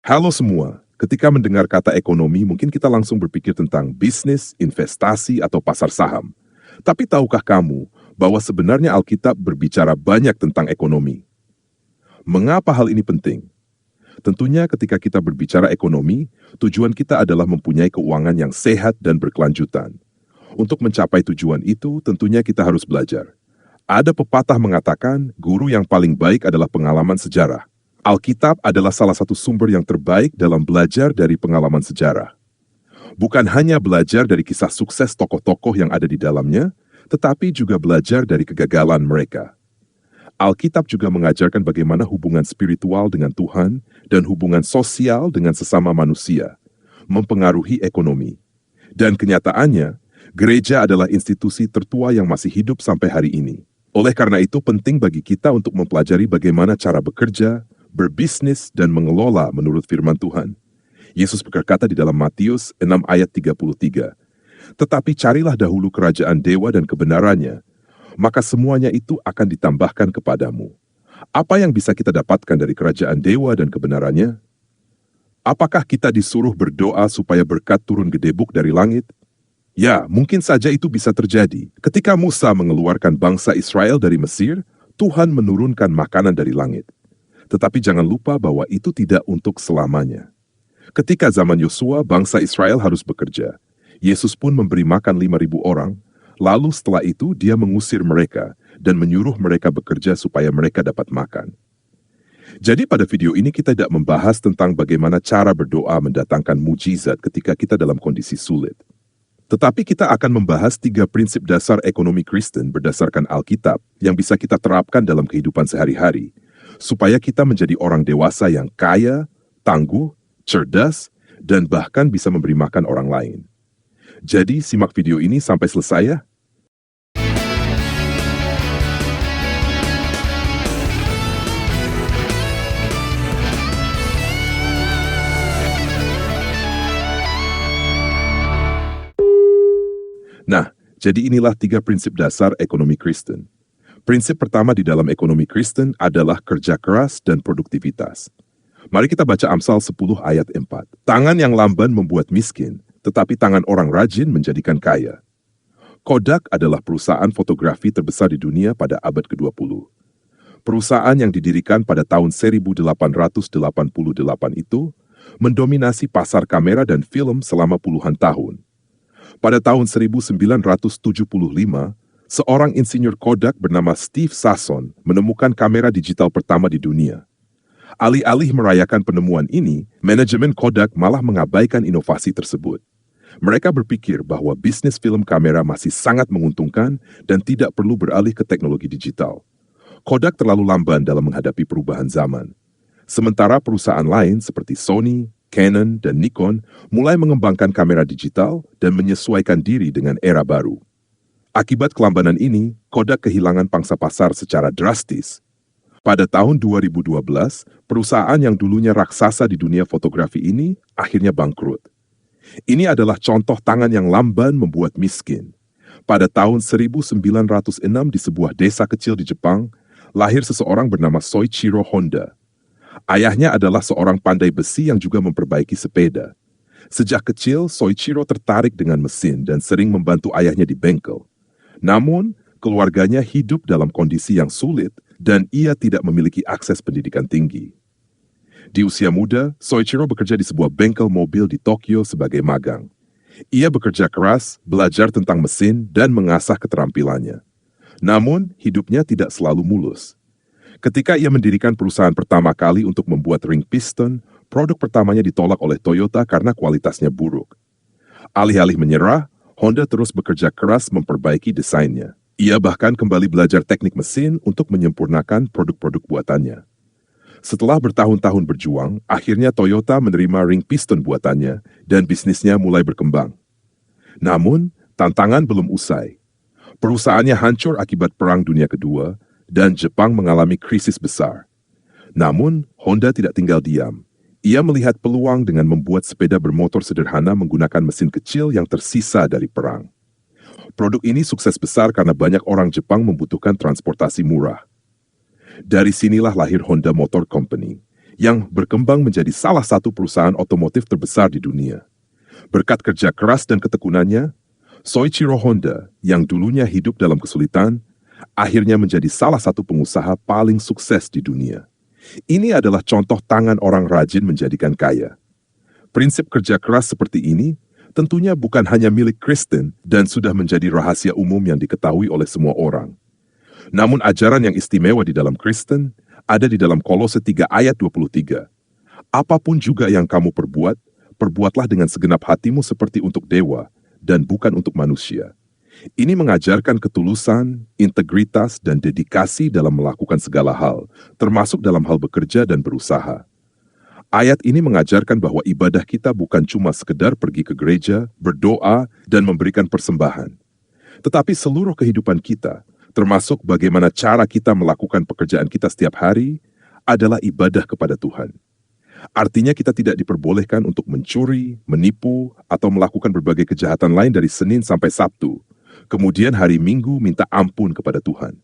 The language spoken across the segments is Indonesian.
Halo semua, ketika mendengar kata ekonomi mungkin kita langsung berpikir tentang bisnis, investasi, atau pasar saham. Tapi tahukah kamu bahwa sebenarnya Alkitab berbicara banyak tentang ekonomi? Mengapa hal ini penting? Tentunya ketika kita berbicara ekonomi, tujuan kita adalah mempunyai keuangan yang sehat dan berkelanjutan. Untuk mencapai tujuan itu, tentunya kita harus belajar. Ada pepatah mengatakan, guru yang paling baik adalah pengalaman sejarah. Alkitab adalah salah satu sumber yang terbaik dalam belajar dari pengalaman sejarah. Bukan hanya belajar dari kisah sukses tokoh-tokoh yang ada di dalamnya, tetapi juga belajar dari kegagalan mereka. Alkitab juga mengajarkan bagaimana hubungan spiritual dengan Tuhan dan hubungan sosial dengan sesama manusia mempengaruhi ekonomi. Dan kenyataannya, gereja adalah institusi tertua yang masih hidup sampai hari ini. Oleh karena itu penting bagi kita untuk mempelajari bagaimana cara bekerja, berbisnis, dan mengelola menurut firman Tuhan. Yesus berkata di dalam Matius 6 ayat 33, "Tetapi carilah dahulu kerajaan dewa dan kebenarannya, maka semuanya itu akan ditambahkan kepadamu." Apa yang bisa kita dapatkan dari kerajaan dewa dan kebenarannya? Apakah kita disuruh berdoa supaya berkat turun gedebuk dari langit? Ya, mungkin saja itu bisa terjadi. Ketika Musa mengeluarkan bangsa Israel dari Mesir, Tuhan menurunkan makanan dari langit. Tetapi jangan lupa bahwa itu tidak untuk selamanya. Ketika zaman Yosua, bangsa Israel harus bekerja. Yesus pun memberi makan 5.000 orang, lalu setelah itu dia mengusir mereka dan menyuruh mereka bekerja supaya mereka dapat makan. Jadi pada video ini kita tidak membahas tentang bagaimana cara berdoa mendatangkan mujizat ketika kita dalam kondisi sulit. Tetapi kita akan membahas 3 prinsip dasar ekonomi Kristen berdasarkan Alkitab yang bisa kita terapkan dalam kehidupan sehari-hari, supaya kita menjadi orang dewasa yang kaya, tangguh, cerdas, dan bahkan bisa memberi makan orang lain. Jadi simak video ini sampai selesai ya. Nah, jadi inilah 3 prinsip dasar ekonomi Kristen. Prinsip pertama di dalam ekonomi Kristen adalah kerja keras dan produktivitas. Mari kita baca Amsal 10 ayat 4. Tangan yang lamban membuat miskin, tetapi tangan orang rajin menjadikan kaya. Kodak adalah perusahaan fotografi terbesar di dunia pada abad ke-20. Perusahaan yang didirikan pada tahun 1888 itu mendominasi pasar kamera dan film selama puluhan tahun. Pada tahun 1975, seorang insinyur Kodak bernama Steve Sasson menemukan kamera digital pertama di dunia. Alih-alih merayakan penemuan ini, manajemen Kodak malah mengabaikan inovasi tersebut. Mereka berpikir bahwa bisnis film kamera masih sangat menguntungkan dan tidak perlu beralih ke teknologi digital. Kodak terlalu lamban dalam menghadapi perubahan zaman. Sementara perusahaan lain seperti Sony, Canon, dan Nikon mulai mengembangkan kamera digital dan menyesuaikan diri dengan era baru. Akibat kelambanan ini, Kodak kehilangan pangsa pasar secara drastis. Pada tahun 2012, perusahaan yang dulunya raksasa di dunia fotografi ini akhirnya bangkrut. Ini adalah contoh tangan yang lamban membuat miskin. Pada tahun 1906 di sebuah desa kecil di Jepang, lahir seseorang bernama Soichiro Honda. Ayahnya adalah seorang pandai besi yang juga memperbaiki sepeda. Sejak kecil, Soichiro tertarik dengan mesin dan sering membantu ayahnya di bengkel. Namun, keluarganya hidup dalam kondisi yang sulit dan ia tidak memiliki akses pendidikan tinggi. Di usia muda, Soichiro bekerja di sebuah bengkel mobil di Tokyo sebagai magang. Ia bekerja keras, belajar tentang mesin, dan mengasah keterampilannya. Namun, hidupnya tidak selalu mulus. Ketika ia mendirikan perusahaan pertama kali untuk membuat ring piston, produk pertamanya ditolak oleh Toyota karena kualitasnya buruk. Alih-alih menyerah, Honda terus bekerja keras memperbaiki desainnya. Ia bahkan kembali belajar teknik mesin untuk menyempurnakan produk-produk buatannya. Setelah bertahun-tahun berjuang, akhirnya Toyota menerima ring piston buatannya dan bisnisnya mulai berkembang. Namun, tantangan belum usai. Perusahaannya hancur akibat Perang Dunia Kedua dan Jepang mengalami krisis besar. Namun, Honda tidak tinggal diam. Ia melihat peluang dengan membuat sepeda bermotor sederhana menggunakan mesin kecil yang tersisa dari perang. Produk ini sukses besar karena banyak orang Jepang membutuhkan transportasi murah. Dari sinilah lahir Honda Motor Company, yang berkembang menjadi salah satu perusahaan otomotif terbesar di dunia. Berkat kerja keras dan ketekunannya, Soichiro Honda yang dulunya hidup dalam kesulitan, akhirnya menjadi salah satu pengusaha paling sukses di dunia. Ini adalah contoh tangan orang rajin menjadikan kaya. Prinsip kerja keras seperti ini tentunya bukan hanya milik Kristen dan sudah menjadi rahasia umum yang diketahui oleh semua orang. Namun ajaran yang istimewa di dalam Kristen ada di dalam Kolose 3 ayat 23. Apapun juga yang kamu perbuat, perbuatlah dengan segenap hatimu seperti untuk dewa dan bukan untuk manusia. Ini mengajarkan ketulusan, integritas, dan dedikasi dalam melakukan segala hal, termasuk dalam hal bekerja dan berusaha. Ayat ini mengajarkan bahwa ibadah kita bukan cuma sekedar pergi ke gereja, berdoa, dan memberikan persembahan. Tetapi seluruh kehidupan kita, termasuk bagaimana cara kita melakukan pekerjaan kita setiap hari, adalah ibadah kepada Tuhan. Artinya kita tidak diperbolehkan untuk mencuri, menipu, atau melakukan berbagai kejahatan lain dari Senin sampai Sabtu. Kemudian hari Minggu minta ampun kepada Tuhan.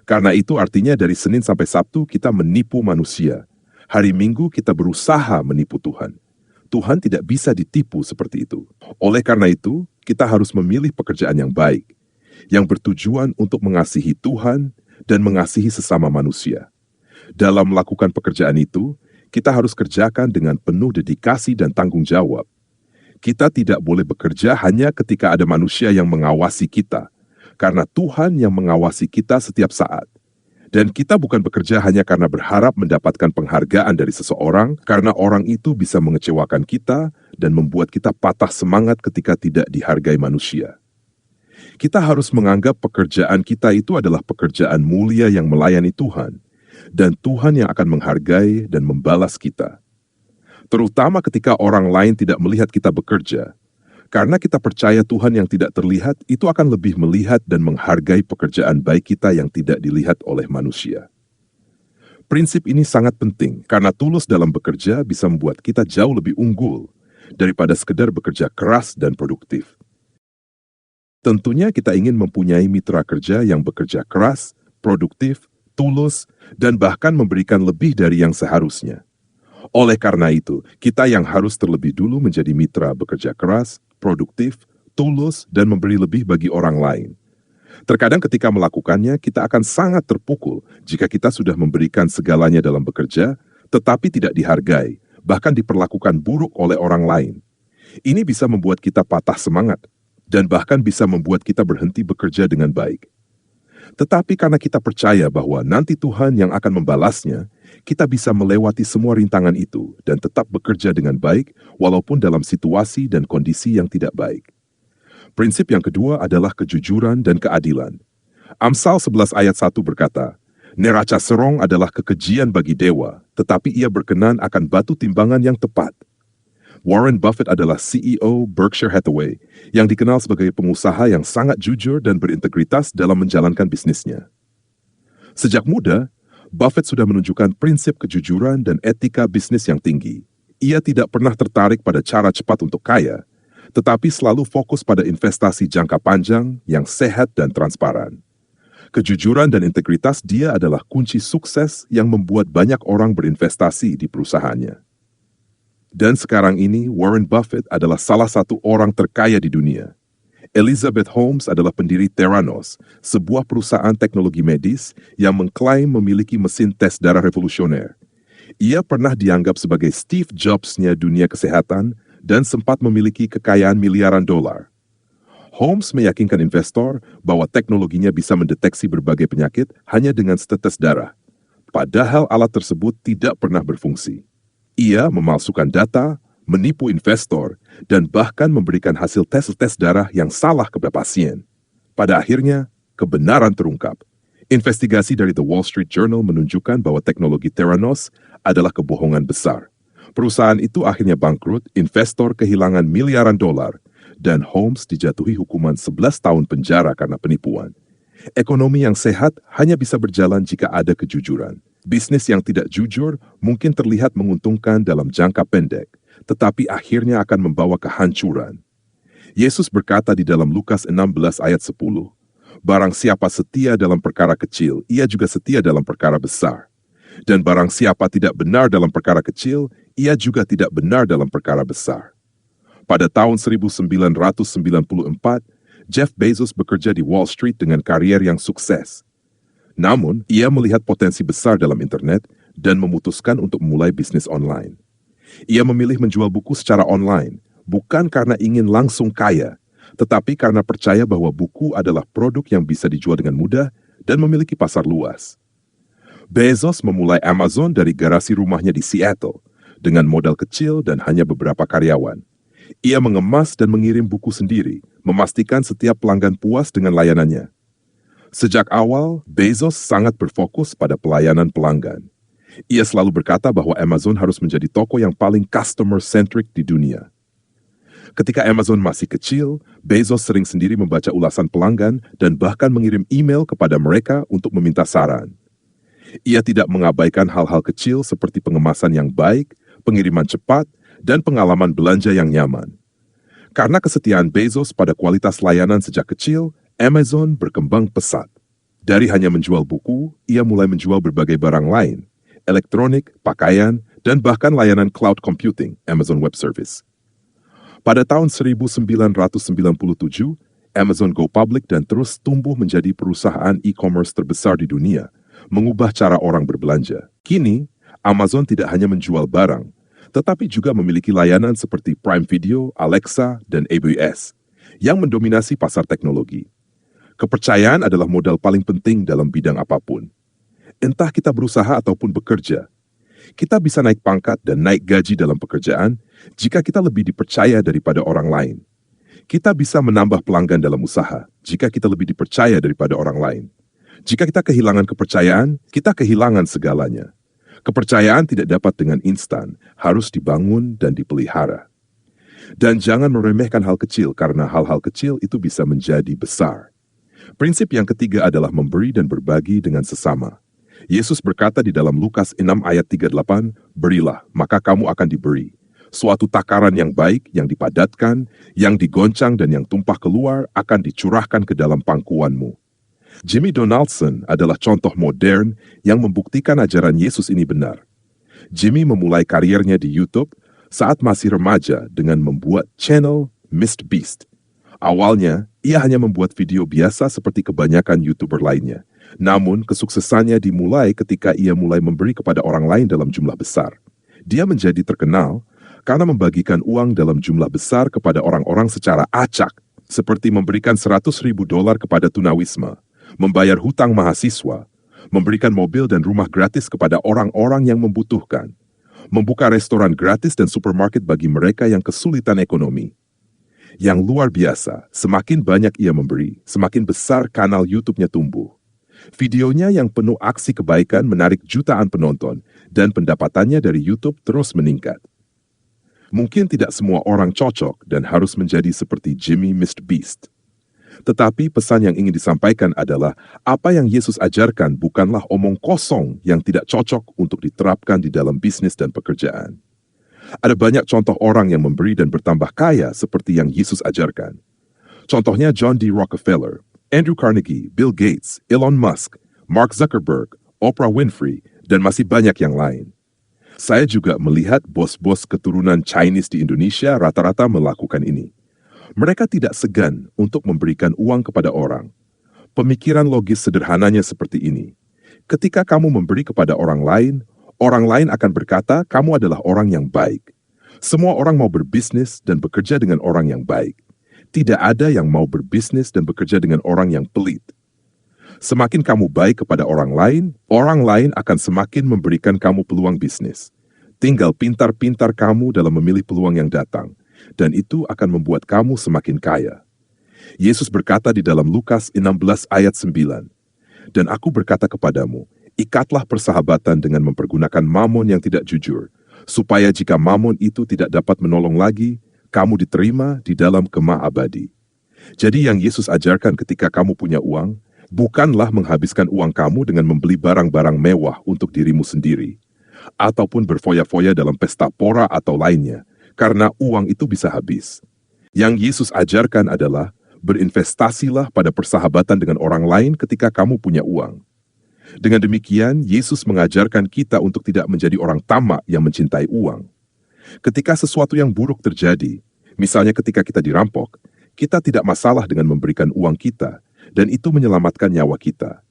Karena itu artinya dari Senin sampai Sabtu kita menipu manusia. Hari Minggu kita berusaha menipu Tuhan. Tuhan tidak bisa ditipu seperti itu. Oleh karena itu, kita harus memilih pekerjaan yang baik, yang bertujuan untuk mengasihi Tuhan dan mengasihi sesama manusia. Dalam melakukan pekerjaan itu, kita harus kerjakan dengan penuh dedikasi dan tanggung jawab. Kita tidak boleh bekerja hanya ketika ada manusia yang mengawasi kita, karena Tuhan yang mengawasi kita setiap saat. Dan kita bukan bekerja hanya karena berharap mendapatkan penghargaan dari seseorang, karena orang itu bisa mengecewakan kita dan membuat kita patah semangat ketika tidak dihargai manusia. Kita harus menganggap pekerjaan kita itu adalah pekerjaan mulia yang melayani Tuhan, dan Tuhan yang akan menghargai dan membalas kita. Terutama ketika orang lain tidak melihat kita bekerja, karena kita percaya Tuhan yang tidak terlihat itu akan lebih melihat dan menghargai pekerjaan baik kita yang tidak dilihat oleh manusia. Prinsip ini sangat penting karena tulus dalam bekerja bisa membuat kita jauh lebih unggul daripada sekedar bekerja keras dan produktif. Tentunya kita ingin mempunyai mitra kerja yang bekerja keras, produktif, tulus, dan bahkan memberikan lebih dari yang seharusnya. Oleh karena itu, kita yang harus terlebih dulu menjadi mitra bekerja keras, produktif, tulus, dan memberi lebih bagi orang lain. Terkadang ketika melakukannya, kita akan sangat terpukul jika kita sudah memberikan segalanya dalam bekerja, tetapi tidak dihargai, bahkan diperlakukan buruk oleh orang lain. Ini bisa membuat kita patah semangat, dan bahkan bisa membuat kita berhenti bekerja dengan baik. Tetapi karena kita percaya bahwa nanti Tuhan yang akan membalasnya, kita bisa melewati semua rintangan itu dan tetap bekerja dengan baik walaupun dalam situasi dan kondisi yang tidak baik. Prinsip yang kedua adalah kejujuran dan keadilan. Amsal 11 ayat 1 berkata, "Neraca serong adalah kekejian bagi dewa, tetapi ia berkenan akan batu timbangan yang tepat." Warren Buffett adalah CEO Berkshire Hathaway yang dikenal sebagai pengusaha yang sangat jujur dan berintegritas dalam menjalankan bisnisnya. Sejak muda, Buffett sudah menunjukkan prinsip kejujuran dan etika bisnis yang tinggi. Ia tidak pernah tertarik pada cara cepat untuk kaya, tetapi selalu fokus pada investasi jangka panjang yang sehat dan transparan. Kejujuran dan integritas dia adalah kunci sukses yang membuat banyak orang berinvestasi di perusahaannya. Dan sekarang ini, Warren Buffett adalah salah satu orang terkaya di dunia. Elizabeth Holmes adalah pendiri Theranos, sebuah perusahaan teknologi medis yang mengklaim memiliki mesin tes darah revolusioner. Ia pernah dianggap sebagai Steve Jobs-nya dunia kesehatan dan sempat memiliki kekayaan miliaran dolar. Holmes meyakinkan investor bahwa teknologinya bisa mendeteksi berbagai penyakit hanya dengan setetes darah, padahal alat tersebut tidak pernah berfungsi. Ia memalsukan data, menipu investor, dan bahkan memberikan hasil tes darah yang salah kepada pasien. Pada akhirnya, kebenaran terungkap. Investigasi dari The Wall Street Journal menunjukkan bahwa teknologi Theranos adalah kebohongan besar. Perusahaan itu akhirnya bangkrut, investor kehilangan miliaran dolar, dan Holmes dijatuhi hukuman 11 tahun penjara karena penipuan. Ekonomi yang sehat hanya bisa berjalan jika ada kejujuran. Bisnis yang tidak jujur mungkin terlihat menguntungkan dalam jangka pendek, tetapi akhirnya akan membawa kehancuran. Yesus berkata di dalam Lukas 16 ayat 10, "Barang siapa setia dalam perkara kecil, ia juga setia dalam perkara besar." Dan barang siapa tidak benar dalam perkara kecil, ia juga tidak benar dalam perkara besar. Pada tahun 1994, Jeff Bezos bekerja di Wall Street dengan karier yang sukses. Namun, ia melihat potensi besar dalam internet dan memutuskan untuk memulai bisnis online. Ia memilih menjual buku secara online, bukan karena ingin langsung kaya, tetapi karena percaya bahwa buku adalah produk yang bisa dijual dengan mudah dan memiliki pasar luas. Bezos memulai Amazon dari garasi rumahnya di Seattle, dengan modal kecil dan hanya beberapa karyawan. Ia mengemas dan mengirim buku sendiri, memastikan setiap pelanggan puas dengan layanannya. Sejak awal, Bezos sangat berfokus pada pelayanan pelanggan. Ia selalu berkata bahwa Amazon harus menjadi toko yang paling customer-centric di dunia. Ketika Amazon masih kecil, Bezos sering sendiri membaca ulasan pelanggan dan bahkan mengirim email kepada mereka untuk meminta saran. Ia tidak mengabaikan hal-hal kecil seperti pengemasan yang baik, pengiriman cepat, dan pengalaman belanja yang nyaman. Karena kesetiaan Bezos pada kualitas layanan sejak kecil, Amazon berkembang pesat. Dari hanya menjual buku, ia mulai menjual berbagai barang lain, elektronik, pakaian, dan bahkan layanan cloud computing, Amazon Web Service. Pada tahun 1997, Amazon go public dan terus tumbuh menjadi perusahaan e-commerce terbesar di dunia, mengubah cara orang berbelanja. Kini, Amazon tidak hanya menjual barang, tetapi juga memiliki layanan seperti Prime Video, Alexa, dan AWS, yang mendominasi pasar teknologi. Kepercayaan adalah modal paling penting dalam bidang apapun. Entah kita berusaha ataupun bekerja, kita bisa naik pangkat dan naik gaji dalam pekerjaan jika kita lebih dipercaya daripada orang lain. Kita bisa menambah pelanggan dalam usaha jika kita lebih dipercaya daripada orang lain. Jika kita kehilangan kepercayaan, kita kehilangan segalanya. Kepercayaan tidak dapat dengan instan, harus dibangun dan dipelihara. Dan jangan meremehkan hal kecil karena hal-hal kecil itu bisa menjadi besar. Prinsip yang ketiga adalah memberi dan berbagi dengan sesama. Yesus berkata di dalam Lukas 6 ayat 38, "Berilah, maka kamu akan diberi. Suatu takaran yang baik, yang dipadatkan, yang digoncang dan yang tumpah keluar akan dicurahkan ke dalam pangkuanmu." Jimmy Donaldson adalah contoh modern yang membuktikan ajaran Yesus ini benar. Jimmy memulai kariernya di YouTube saat masih remaja dengan membuat channel MrBeast. Awalnya, ia hanya membuat video biasa seperti kebanyakan YouTuber lainnya. Namun, kesuksesannya dimulai ketika ia mulai memberi kepada orang lain dalam jumlah besar. Dia menjadi terkenal karena membagikan uang dalam jumlah besar kepada orang-orang secara acak, seperti memberikan $100,000 kepada tunawisma, membayar hutang mahasiswa, memberikan mobil dan rumah gratis kepada orang-orang yang membutuhkan, membuka restoran gratis dan supermarket bagi mereka yang kesulitan ekonomi. Yang luar biasa, semakin banyak ia memberi, semakin besar kanal YouTube-nya tumbuh. Videonya yang penuh aksi kebaikan menarik jutaan penonton dan pendapatannya dari YouTube terus meningkat. Mungkin tidak semua orang cocok dan harus menjadi seperti Jimmy MrBeast. Tetapi pesan yang ingin disampaikan adalah apa yang Yesus ajarkan bukanlah omong kosong yang tidak cocok untuk diterapkan di dalam bisnis dan pekerjaan. Ada banyak contoh orang yang memberi dan bertambah kaya seperti yang Yesus ajarkan. Contohnya John D. Rockefeller, Andrew Carnegie, Bill Gates, Elon Musk, Mark Zuckerberg, Oprah Winfrey, dan masih banyak yang lain. Saya juga melihat bos-bos keturunan Chinese di Indonesia rata-rata melakukan ini. Mereka tidak segan untuk memberikan uang kepada orang. Pemikiran logis sederhananya seperti ini. Ketika kamu memberi kepada orang lain akan berkata kamu adalah orang yang baik. Semua orang mau berbisnis dan bekerja dengan orang yang baik. Tidak ada yang mau berbisnis dan bekerja dengan orang yang pelit. Semakin kamu baik kepada orang lain akan semakin memberikan kamu peluang bisnis. Tinggal pintar-pintar kamu dalam memilih peluang yang datang, dan itu akan membuat kamu semakin kaya. Yesus berkata di dalam Lukas 16 ayat 9, "Dan aku berkata kepadamu, ikatlah persahabatan dengan mempergunakan mamon yang tidak jujur, supaya jika mamon itu tidak dapat menolong lagi, kamu diterima di dalam kemah abadi." Jadi yang Yesus ajarkan ketika kamu punya uang, bukanlah menghabiskan uang kamu dengan membeli barang-barang mewah untuk dirimu sendiri, ataupun berfoya-foya dalam pesta pora atau lainnya, karena uang itu bisa habis. Yang Yesus ajarkan adalah berinvestasilah pada persahabatan dengan orang lain ketika kamu punya uang. Dengan demikian, Yesus mengajarkan kita untuk tidak menjadi orang tamak yang mencintai uang. Ketika sesuatu yang buruk terjadi, misalnya ketika kita dirampok, kita tidak masalah dengan memberikan uang kita, dan itu menyelamatkan nyawa kita.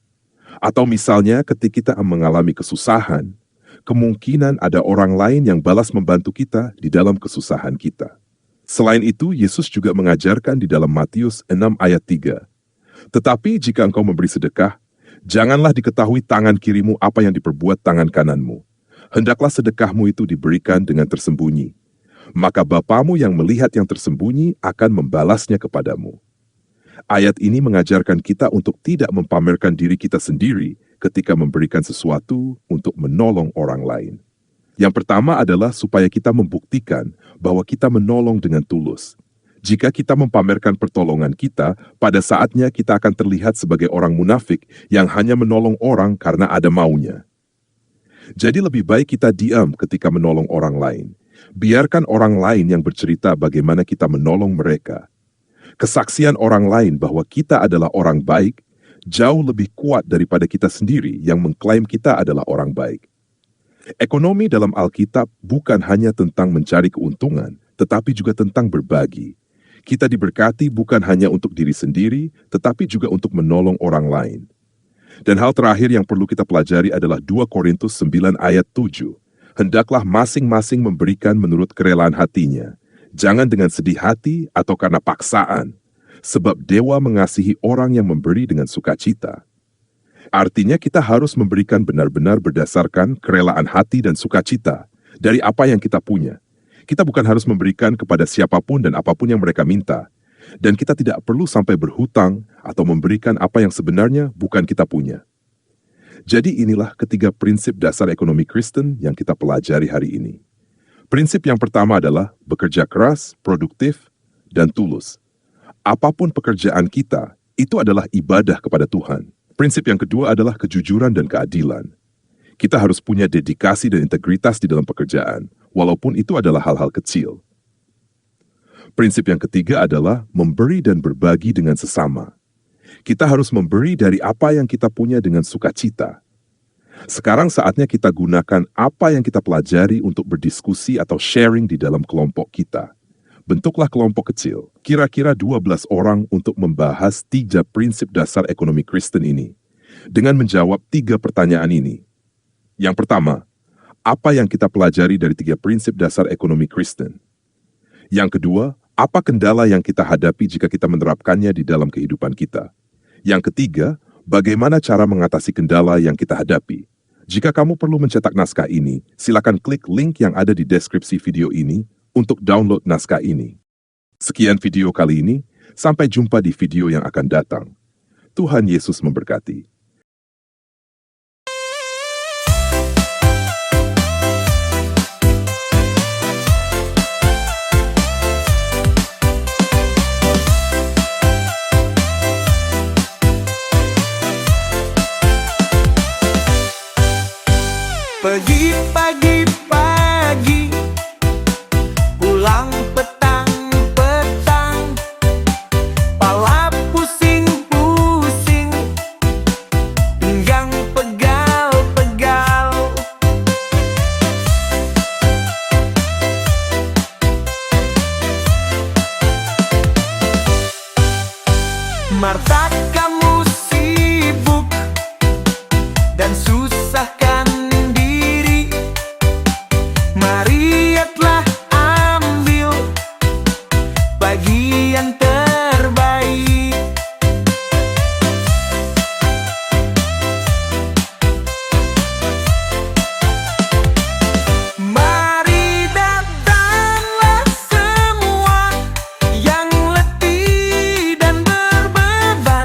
Atau misalnya ketika kita mengalami kesusahan, kemungkinan ada orang lain yang balas membantu kita di dalam kesusahan kita. Selain itu, Yesus juga mengajarkan di dalam Matius 6 ayat 3. Tetapi jika engkau memberi sedekah, janganlah diketahui tangan kirimu apa yang diperbuat tangan kananmu. Hendaklah sedekahmu itu diberikan dengan tersembunyi. Maka Bapamu yang melihat yang tersembunyi akan membalasnya kepadamu. Ayat ini mengajarkan kita untuk tidak mempamerkan diri kita sendiri ketika memberikan sesuatu untuk menolong orang lain. Yang pertama adalah supaya kita membuktikan bahwa kita menolong dengan tulus. Jika kita mempamerkan pertolongan kita, pada saatnya kita akan terlihat sebagai orang munafik yang hanya menolong orang karena ada maunya. Jadi lebih baik kita diam ketika menolong orang lain. Biarkan orang lain yang bercerita bagaimana kita menolong mereka. Kesaksian orang lain bahwa kita adalah orang baik jauh lebih kuat daripada kita sendiri yang mengklaim kita adalah orang baik. Ekonomi dalam Alkitab bukan hanya tentang mencari keuntungan, tetapi juga tentang berbagi. Kita diberkati bukan hanya untuk diri sendiri, tetapi juga untuk menolong orang lain. Dan hal terakhir yang perlu kita pelajari adalah 2 Korintus 9 ayat 7. Hendaklah masing-masing memberikan menurut kerelaan hatinya, jangan dengan sedih hati atau karena paksaan, sebab Dewa mengasihi orang yang memberi dengan sukacita. Artinya kita harus memberikan benar-benar berdasarkan kerelaan hati dan sukacita dari apa yang kita punya. Kita bukan harus memberikan kepada siapapun dan apapun yang mereka minta. Dan kita tidak perlu sampai berhutang atau memberikan apa yang sebenarnya bukan kita punya. Jadi inilah ketiga prinsip dasar ekonomi Kristen yang kita pelajari hari ini. Prinsip yang pertama adalah bekerja keras, produktif, dan tulus. Apapun pekerjaan kita, itu adalah ibadah kepada Tuhan. Prinsip yang kedua adalah kejujuran dan keadilan. Kita harus punya dedikasi dan integritas di dalam pekerjaan, walaupun itu adalah hal-hal kecil. Prinsip yang ketiga adalah memberi dan berbagi dengan sesama. Kita harus memberi dari apa yang kita punya dengan sukacita. Sekarang saatnya kita gunakan apa yang kita pelajari untuk berdiskusi atau sharing di dalam kelompok kita. Bentuklah kelompok kecil, kira-kira 12 orang untuk membahas 3 prinsip dasar ekonomi Kristen ini. Dengan menjawab 3 pertanyaan ini. Yang pertama, apa yang kita pelajari dari 3 prinsip dasar ekonomi Kristen? Yang kedua, apa kendala yang kita hadapi jika kita menerapkannya di dalam kehidupan kita? Yang ketiga, bagaimana cara mengatasi kendala yang kita hadapi? Jika kamu perlu mencetak naskah ini, silakan klik link yang ada di deskripsi video ini untuk download naskah ini. Sekian video kali ini, sampai jumpa di video yang akan datang. Tuhan Yesus memberkati. Pergi pagi-pagi, pulang petang-petang, pala pusing-pusing, pinggang pegal-pegal. Marta, kamu sibuk dan susahkan diri. Maria telah ambil bagian terbaik. Mari datanglah semua yang letih dan berbeban,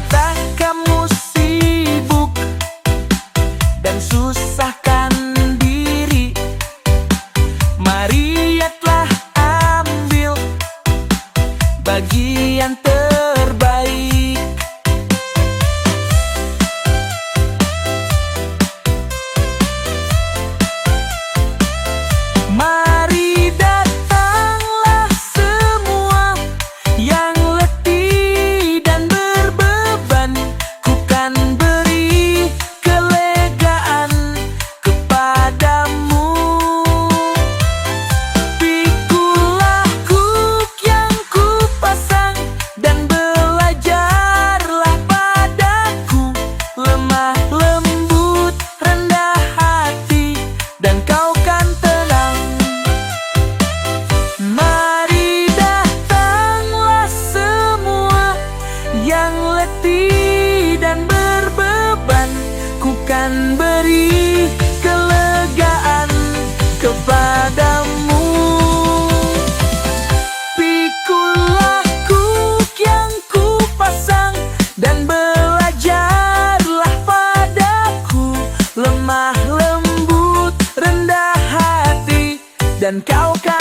Marta, kamu sibuk dan susahkan diri. Maria telah ambil bagian terbaik. Mari datanglah semua yang letih dan berbeban, ku kan beri kelegaan kepadamu. Pikulah kuk yang ku pasang dan belajarlah padaku. Lemah lembut, rendah hati, dan kau kan tenang. Mari datanglah semua yang letih dan berbeban, ku kan beri kelegaan kepadamu. Pikulah kuk yang ku pasang dan belajarlah padaku. Lemah lembut, rendah hati, dan kau kan